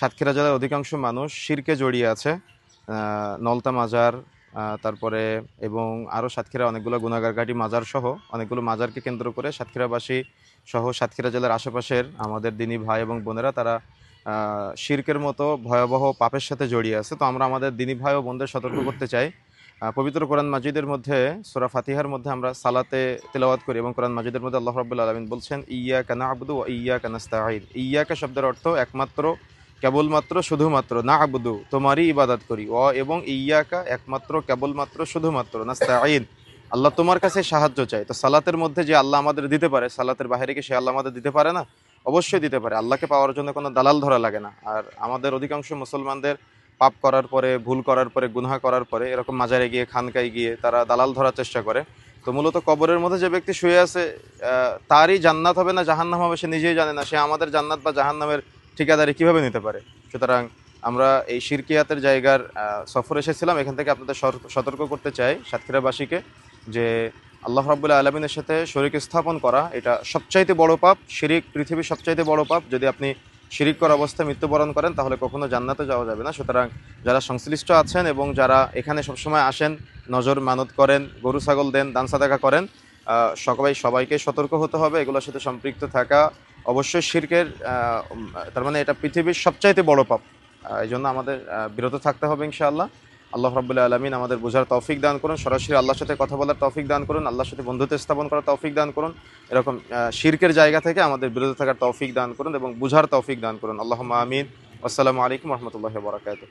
সাতক্ষীরা জেলার অধিকাংশ মানুষ শিরকে জড়িয়ে আছে। নলতা মাজার, তারপরে এবং আরও সাতক্ষীরা অনেকগুলো গুনাগার ঘাটি মাজার সহ অনেকগুলো মাজারকে কেন্দ্র করে সাতক্ষীরাবাসী সহ সাতক্ষীরা জেলার আশেপাশের আমাদের দিনী ভাই এবং বোনেরা তারা শিরকের মতো ভয়াবহ পাপের সাথে জড়িয়ে আছে। তো আমরা আমাদের দিনী ভাই ও বোনদের সতর্ক করতে চাই। পবিত্র কোরআন মাজিদের মধ্যে সূরা ফাতিহার মধ্যে আমরা সালাতে তেলাওয়াত করি এবং কোরআন মাজিদের মধ্যে আল্লাহ রাব্বুল আলামিন বলছেন ইয়্যাকা না'বুদু ওয়া ইয়্যাকা নাস্তাঈন। ইয়্যাকা শব্দের অর্থ একমাত্র, কেবলমাত্র, শুধুমাত্র, না'বুদু তোমারই ইবাদত করি, এবং ইয়্যাকা একমাত্র, কেবলমাত্র, শুধুমাত্র, নাস্তাঈন আল্লাহ তোমার কাছে সাহায্য চাই। তো সালাতের মধ্যে যে আল্লাহ আমাদের দিতে পারে, সালাতের বাইরে কি সে আল্লাহ আমাদের দিতে পারে না? অবশ্যই দিতে পারে। আল্লাহকে পাওয়ার জন্য কোনো দালাল ধরা লাগে না। আর আমাদের অধিকাংশ মুসলমানদের পাপ করার পরে, ভুল করার পরে, গুনাহ করার পরে এরকম মাজারে গিয়ে, খানকায় গিয়ে তারা দালাল ধরার চেষ্টা করে। তো মূলত কবরের মধ্যে যে ব্যক্তি শুয়ে আছে তারই জান্নাত হবে না জাহান্নাম হবে সে নিজেই জানে না। সে আমাদের জান্নাত বা জাহান্নামের ঠিকাদারি কিভাবে নিতে পারে? সুতরাং আমরা এই শিরকিয়াতের জায়গার সফর এসেছিলাম, এখান থেকে আপনাদের সতর্ক করতে চাই সাতক্ষীরাবাসীকে যে আল্লাহ রাব্বুল আলামিনের সাথে শরীক স্থাপন করা এটা সবচাইতে বড় পাপ। শিরিক পৃথিবীর সবচাইতে বড় পাপ। যদি আপনি শিরিক করা অবস্থায় মৃত্যুবরণ করেন তাহলে কখনো জান্নাতে যাওয়া যাবে না। সুতরাং যারা সংশ্লিষ্ট আছেন এবং যারা এখানে সবসময় আসেন, নজর মানত করেন, গরু ছাগল দেন, দান সাদাকা করেন, সবাইকে সতর্ক হতে হবে। এগুলোর সাথে সম্পৃক্ত থাকা অবশ্যই শিরকের, তার মানে এটা পৃথিবীর সবচাইতে বড় পাপ। এই জন্য আমাদের বিরত থাকতে হবে ইনশাআল্লাহ। আল্লাহ রাব্বুল আলামিন আমাদের বোঝার তৌফিক দান করুন, সরাসরি আল্লাহর সাথে কথা বলার তৌফিক দান করুন, আল্লাহর সাথে বন্ধুত্ব স্থাপন করার তৌফিক দান করুন, এরকম শিরকের জায়গা থেকে আমাদের বিরত থাকার তৌফিক দান করুন এবং বুঝার তৌফিক দান করুন। আল্লাহুম্মা আমিন। আসসালামু আলাইকুম ওয়া রাহমাতুল্লাহি ওয়া বারাকাতুহু।